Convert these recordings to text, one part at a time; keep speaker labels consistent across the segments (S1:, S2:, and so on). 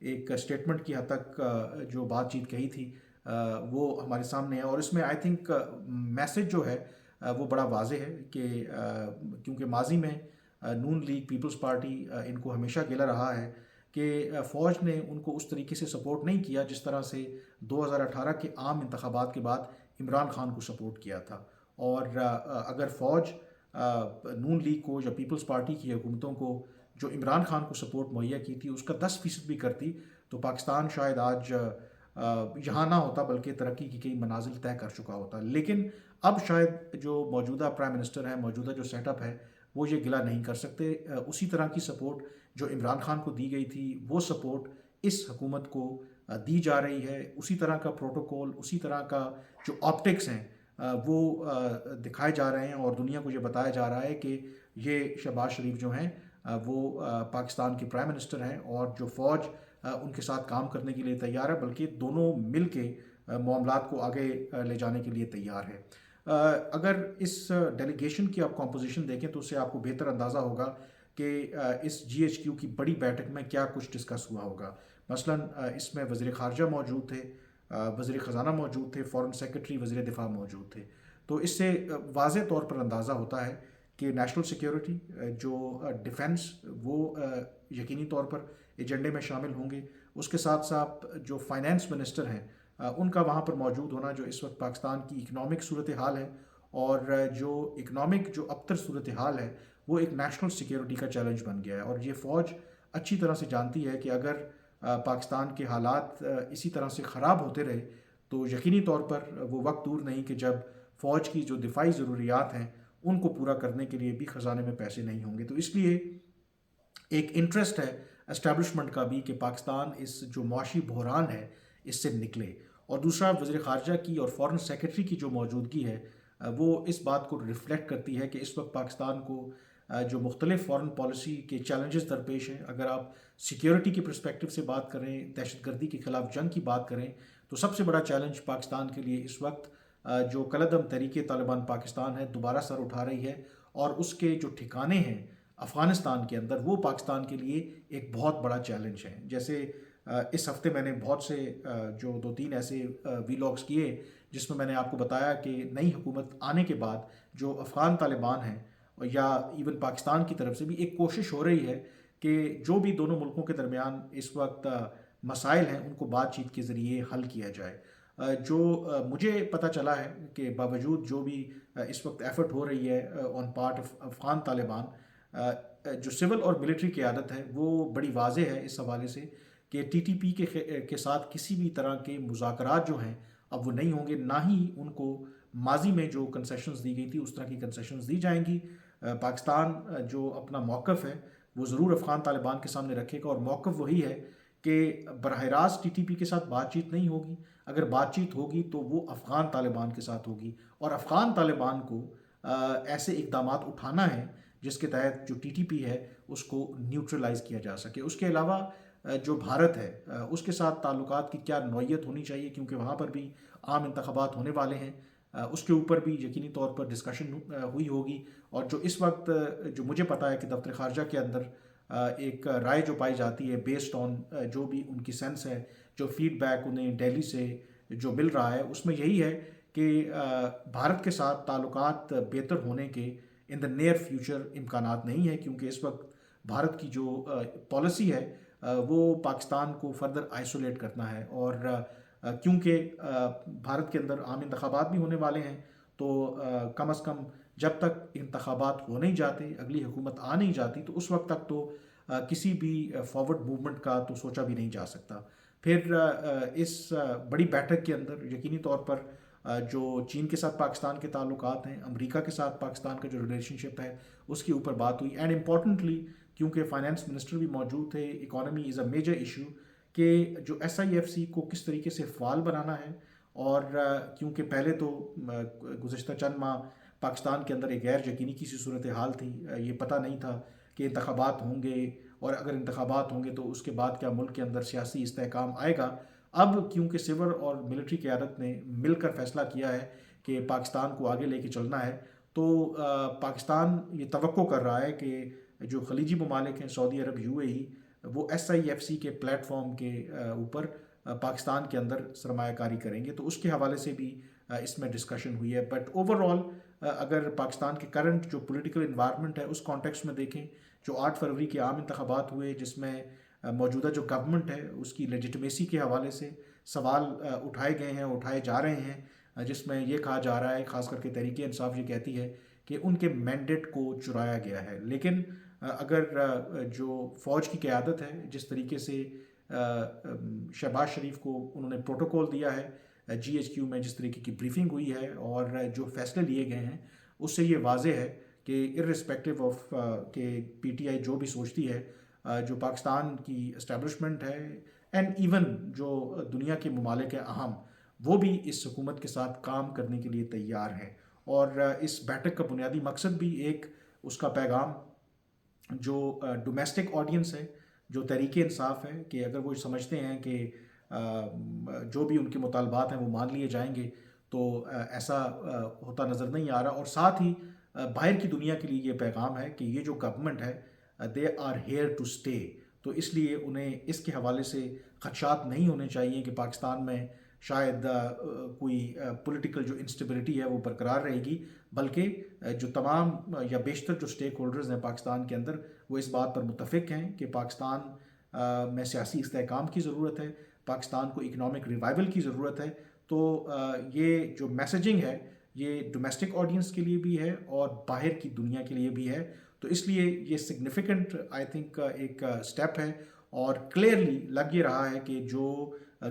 S1: ایک اسٹیٹمنٹ کی حد تک جو بات چیت کہی تھی وہ ہمارے سامنے ہے، اور اس میں آئی تھنک میسج جو ہے وہ بڑا واضح ہے کہ کیونکہ ماضی میں نون لیگ پیپلز پارٹی ان کو ہمیشہ گلہ رہا ہے کہ فوج نے ان کو اس طریقے سے سپورٹ نہیں کیا جس طرح سے 2018 کے عام انتخابات کے بعد عمران خان کو سپورٹ کیا تھا، اور اگر فوج نون لیگ کو یا پیپلز پارٹی کی حکومتوں کو جو عمران خان کو سپورٹ مہیا کی تھی اس کا 10% بھی کرتی تو پاکستان شاید آج یہاں نہ ہوتا بلکہ ترقی کی کئی منازل طے کر چکا ہوتا۔ لیکن اب شاید جو موجودہ پرائم منسٹر ہے، موجودہ جو سیٹ اپ ہے، وہ یہ گلہ نہیں کر سکتے۔ اسی طرح کی سپورٹ جو عمران خان کو دی گئی تھی وہ سپورٹ اس حکومت کو دی جا رہی ہے، اسی طرح کا پروٹوکول، اسی طرح کا جو آپٹکس ہیں وہ دکھائے جا رہے ہیں، اور دنیا کو یہ بتایا جا رہا ہے کہ یہ شہباز شریف جو ہیں وہ پاکستان کے پرائم منسٹر ہیں، اور جو فوج ان کے ساتھ کام کرنے کے لیے تیار ہے، بلکہ دونوں مل کے معاملات کو آگے لے جانے کے لیے تیار ہے۔ اگر اس ڈیلیگیشن کی آپ کمپوزیشن دیکھیں تو اس سے آپ کو بہتر اندازہ ہوگا کہ اس جی ایچ کیو کی بڑی بیٹھک میں کیا کچھ ڈسکس ہوا ہوگا۔ مثلاً اس میں وزیر خارجہ موجود تھے، وزیر خزانہ موجود تھے، فارن سیکرٹری، وزیر دفاع موجود تھے، تو اس سے واضح طور پر اندازہ ہوتا ہے کہ نیشنل سیکیورٹی، جو ڈیفنس، وہ یقینی طور پر ایجنڈے میں شامل ہوں گے۔ اس کے ساتھ ساتھ جو فائنینس منسٹر ہیں ان کا وہاں پر موجود ہونا، جو اس وقت پاکستان کی اکنامک صورتحال ہے، اور جو اکنامک جو ابتر صورتحال ہے وہ ایک نیشنل سیکیورٹی کا چیلنج بن گیا ہے، اور یہ فوج اچھی طرح سے جانتی ہے کہ اگر پاکستان کے حالات اسی طرح سے خراب ہوتے رہے تو یقینی طور پر وہ وقت دور نہیں کہ جب فوج کی جو دفاعی ضروریات ہیں ان کو پورا کرنے کے لیے بھی خزانے میں پیسے نہیں ہوں گے۔ تو اس لیے ایک انٹرسٹ ہے اسٹیبلشمنٹ کا بھی کہ پاکستان اس جو معاشی بحران ہے اس سے نکلے، اور دوسرا وزیر خارجہ کی اور فارن سیکرٹری کی جو موجودگی ہے وہ اس بات کو ریفلیکٹ کرتی ہے کہ اس وقت پاکستان کو جو مختلف فارن پالیسی کے چیلنجز درپیش ہیں۔ اگر آپ سیکیورٹی کے پرسپیکٹو سے بات کریں، دہشت گردی کے خلاف جنگ کی بات کریں، تو سب سے بڑا چیلنج پاکستان کے لیے اس وقت جو کالعدم تحریک طالبان پاکستان ہے دوبارہ سر اٹھا رہی ہے، اور اس کے جو ٹھکانے ہیں افغانستان کے اندر وہ پاکستان کے لیے ایک بہت بڑا چیلنج ہے۔ جیسے اس ہفتے میں نے بہت سے جو 2-3 ایسے ویلاگس کیے جس میں نے آپ کو بتایا کہ نئی حکومت آنے کے بعد جو افغان طالبان ہیں یا ایون پاکستان کی طرف سے بھی ایک کوشش ہو رہی ہے کہ جو بھی دونوں ملکوں کے درمیان اس وقت مسائل ہیں ان کو بات چیت کے ذریعے حل کیا جائے۔ جو مجھے پتہ چلا ہے کہ باوجود جو بھی اس وقت ایفرٹ ہو رہی ہے on part of Afghan Taliban, جو سول اور ملٹری قیادت ہے وہ بڑی واضح ہے اس حوالے سے کہ ٹی ٹی پی کے ساتھ کسی بھی طرح کے مذاکرات جو ہیں اب وہ نہیں ہوں گے، نہ ہی ان کو ماضی میں جو کنسیشنز دی گئی تھی اس طرح کی کنسیشنز دی جائیں گی۔ پاکستان جو اپنا موقف ہے وہ ضرور افغان طالبان کے سامنے رکھے گا، اور موقف وہی ہے کہ براہ راست ٹی ٹی پی کے ساتھ بات چیت نہیں ہوگی، اگر بات چیت ہوگی تو وہ افغان طالبان کے ساتھ ہوگی، اور افغان طالبان کو ایسے اقدامات اٹھانا ہے جس کے تحت جو ٹی ٹی پی ہے اس کو نیوٹرلائز کیا جا سکے۔ اس کے علاوہ جو بھارت ہے اس کے ساتھ تعلقات کی کیا نوعیت ہونی چاہیے، کیونکہ وہاں پر بھی عام انتخابات ہونے والے ہیں، اس کے اوپر بھی یقینی طور پر ڈسکشن ہوئی ہوگی۔ اور جو اس وقت جو مجھے پتا ہے کہ دفتر خارجہ کے اندر ایک رائے جو پائی جاتی ہے بیسڈ آن جو بھی ان کی سینس ہے، جو فیڈ بیک انہیں دہلی سے جو مل رہا ہے، اس میں یہی ہے کہ بھارت کے ساتھ تعلقات بہتر ہونے کے ان دا نیئر فیوچر امکانات نہیں ہیں، کیونکہ اس وقت بھارت کی جو پالیسی ہے وہ پاکستان کو فردر آئسولیٹ کرنا ہے، اور کیونکہ بھارت کے اندر عام انتخابات بھی ہونے والے ہیں تو کم از کم جب تک انتخابات ہو نہیں جاتے، اگلی حکومت آ نہیں جاتی، تو اس وقت تک تو کسی بھی فارورڈ موومنٹ کا تو سوچا بھی نہیں جا سکتا۔ پھر اس بڑی بیٹھک کے اندر یقینی طور پر جو چین کے ساتھ پاکستان کے تعلقات ہیں، امریکہ کے ساتھ پاکستان کا جو ریلیشن شپ ہے اس کے اوپر بات ہوئی، اینڈ امپورٹنٹلی کیونکہ فائنینس منسٹر بھی موجود تھے، economy is a major issue کہ جو ایس آئی ایف سی کو کس طریقے سے فعال بنانا ہے، اور کیونکہ پہلے تو گزشتہ چند ماہ پاکستان کے اندر ایک غیر یقینی کی سی صورتحال تھی، یہ پتہ نہیں تھا کہ انتخابات ہوں گے، اور اگر انتخابات ہوں گے تو اس کے بعد کیا ملک کے اندر سیاسی استحکام آئے گا۔ اب کیونکہ سول اور ملٹری قیادت نے مل کر فیصلہ کیا ہے کہ پاکستان کو آگے لے کے چلنا ہے، تو پاکستان یہ توقع کر رہا ہے کہ جو خلیجی ممالک ہیں، سعودی عرب، یو اے ای، وہ SIFC کے پلیٹ فارم کے اوپر پاکستان کے اندر سرمایہ کاری کریں گے. تو اس کے حوالے سے بھی اس میں ڈسکشن ہوئی ہے. بٹ اوور آل اگر پاکستان کے کرنٹ جو پولیٹیکل انوائرمنٹ ہے اس کانٹیکسٹ میں دیکھیں، جو 8 فروری کے عام انتخابات ہوئے جس میں موجودہ جو گورنمنٹ ہے اس کی لیجٹمیسی کے حوالے سے سوال اٹھائے گئے ہیں، اٹھائے جا رہے ہیں، جس میں یہ کہا جا رہا ہے، خاص کر کے تحریک انصاف یہ کہتی ہے کہ ان کے مینڈیٹ کو چرایا گیا ہے. لیکن اگر جو فوج کی قیادت ہے جس طریقے سے شہباز شریف کو انہوں نے پروٹوکول دیا ہے GHQ میں، جس طریقے کی بریفنگ ہوئی ہے اور جو فیصلے لیے گئے ہیں، اس سے یہ واضح ہے کہ ارسپیکٹو آف کہ PTI جو بھی سوچتی ہے، جو پاکستان کی اسٹیبلشمنٹ ہے اینڈ ایون جو دنیا کے ممالک ہیں اہم، وہ بھی اس حکومت کے ساتھ کام کرنے کے لیے تیار ہیں. اور اس بیٹھک کا بنیادی مقصد بھی ایک اس کا پیغام جو ڈومیسٹک آڈینس ہے، جو تحریک انصاف ہے، کہ اگر وہ سمجھتے ہیں کہ جو بھی ان کے مطالبات ہیں وہ مان لیے جائیں گے تو ایسا ہوتا نظر نہیں آ رہا. اور ساتھ ہی باہر کی دنیا کے لیے یہ پیغام ہے کہ یہ جو گورنمنٹ ہے they are here to stay. تو اس لیے انہیں اس کے حوالے سے خدشات نہیں ہونے چاہیے کہ پاکستان میں شاید کوئی پولیٹیکل جو انسٹیبلٹی ہے وہ برقرار رہے گی، بلکہ جو تمام یا بیشتر جو سٹیک ہولڈرز ہیں پاکستان کے اندر وہ اس بات پر متفق ہیں کہ پاکستان میں سیاسی استحکام کی ضرورت ہے، پاکستان کو اکنامک ریوائول کی ضرورت ہے. تو یہ جو میسیجنگ ہے یہ ڈومیسٹک آڈینس کے لیے بھی ہے اور باہر کی دنیا کے لیے بھی ہے. تو اس لیے یہ سگنیفیکنٹ آئی تھنک ایک سٹیپ ہے، اور کلیئرلی لگ یہ رہا ہے کہ جو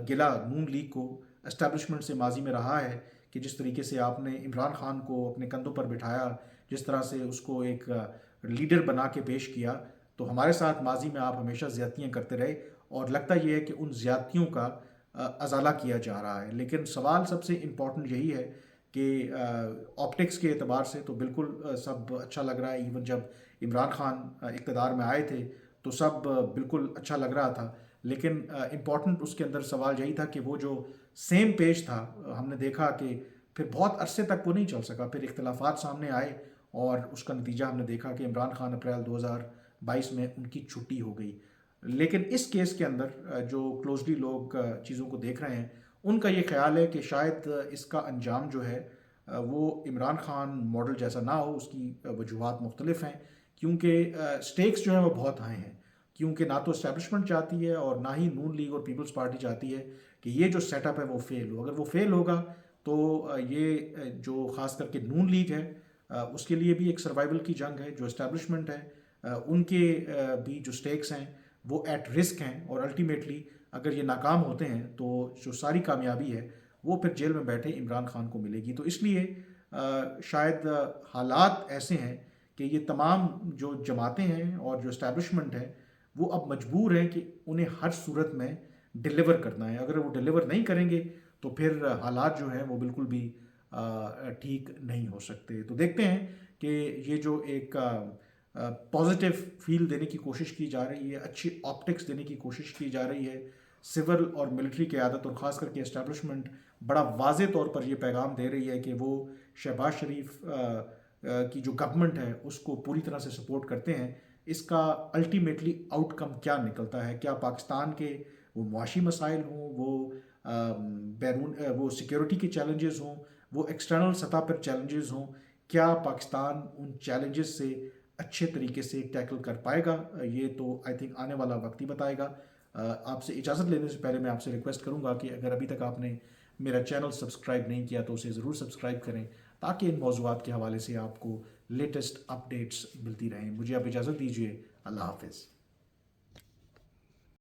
S1: گلہ نون لیگ کو اسٹیبلشمنٹ سے ماضی میں رہا ہے کہ جس طریقے سے آپ نے عمران خان کو اپنے کندھوں پر بٹھایا، جس طرح سے اس کو ایک لیڈر بنا کے پیش کیا، تو ہمارے ساتھ ماضی میں آپ ہمیشہ زیادتیاں کرتے رہے، اور لگتا یہ ہے کہ ان زیادتیوں کا ازالہ کیا جا رہا ہے. لیکن سوال سب سے امپورٹنٹ یہی ہے کہ آپٹکس کے اعتبار سے تو بالکل سب اچھا لگ رہا ہے. ایون جب عمران خان اقتدار میں آئے تھے تو سب بالکل اچھا لگ رہا تھا، لیکن امپورٹنٹ اس کے اندر سوال یہی تھا کہ وہ جو سیم پیج تھا، ہم نے دیکھا کہ پھر بہت عرصے تک وہ نہیں چل سکا. پھر اختلافات سامنے آئے اور اس کا نتیجہ ہم نے دیکھا کہ عمران خان اپریل 2022 میں ان کی چھٹی ہو گئی. لیکن اس کیس کے اندر جو کلوزلی لوگ چیزوں کو دیکھ رہے ہیں ان کا یہ خیال ہے کہ شاید اس کا انجام جو ہے وہ عمران خان ماڈل جیسا نہ ہو. اس کی وجوہات مختلف ہیں، کیونکہ سٹیکس جو ہیں وہ بہت ہائی ہیں، کیونکہ نہ تو اسٹیبلشمنٹ چاہتی ہے اور نہ ہی نون لیگ اور پیپلز پارٹی چاہتی ہے کہ یہ جو سیٹ اپ ہے وہ فیل ہو. اگر وہ فیل ہوگا تو یہ جو خاص کر کے نون لیگ ہے اس کے لیے بھی ایک سروائیول کی جنگ ہے. جو اسٹیبلشمنٹ ہے ان کے بھی جو سٹیکس ہیں وہ ایٹ رسک ہیں، اور الٹیمیٹلی اگر یہ ناکام ہوتے ہیں تو جو ساری کامیابی ہے وہ پھر جیل میں بیٹھے عمران خان کو ملے گی. تو اس لیے شاید حالات ایسے ہیں کہ یہ تمام جو جماعتیں ہیں اور جو اسٹیبلشمنٹ ہے وہ اب مجبور ہیں کہ انہیں ہر صورت میں ڈیلیور کرنا ہے. اگر وہ ڈیلیور نہیں کریں گے تو پھر حالات جو ہیں وہ بالکل بھی ٹھیک نہیں ہو سکتے. تو دیکھتے ہیں کہ یہ جو ایک پازیٹیو فیل دینے کی کوشش کی جا رہی ہے، اچھی آپٹکس دینے کی کوشش کی جا رہی ہے، سول اور ملٹری قیادت اور خاص کر کے اسٹیبلشمنٹ بڑا واضح طور پر یہ پیغام دے رہی ہے کہ وہ شہباز شریف کی جو گورنمنٹ ہے اس کو پوری طرح سے سپورٹ کرتے ہیں. اس کا الٹیمیٹلی آؤٹ کم کیا نکلتا ہے، کیا پاکستان کے وہ معاشی مسائل ہوں، وہ بیرون وہ سیکیورٹی کے چیلنجز ہوں، وہ ایکسٹرنل سطح پر چیلنجز ہوں، کیا پاکستان ان چیلنجز سے اچھے طریقے سے ٹیکل کر پائے گا؟ یہ تو آئی تھنک آنے والا وقت ہی بتائے گا. آپ سے اجازت لینے سے پہلے میں آپ سے ریکویسٹ کروں گا کہ اگر ابھی تک آپ نے میرا چینل سبسکرائب نہیں کیا تو اسے ضرور سبسکرائب کریں تاکہ ان موضوعات کے حوالے سے آپ کو لیٹسٹ اپڈیٹس ملتی رہیں. مجھے آپ اجازت دیجیے. اللہ حافظ.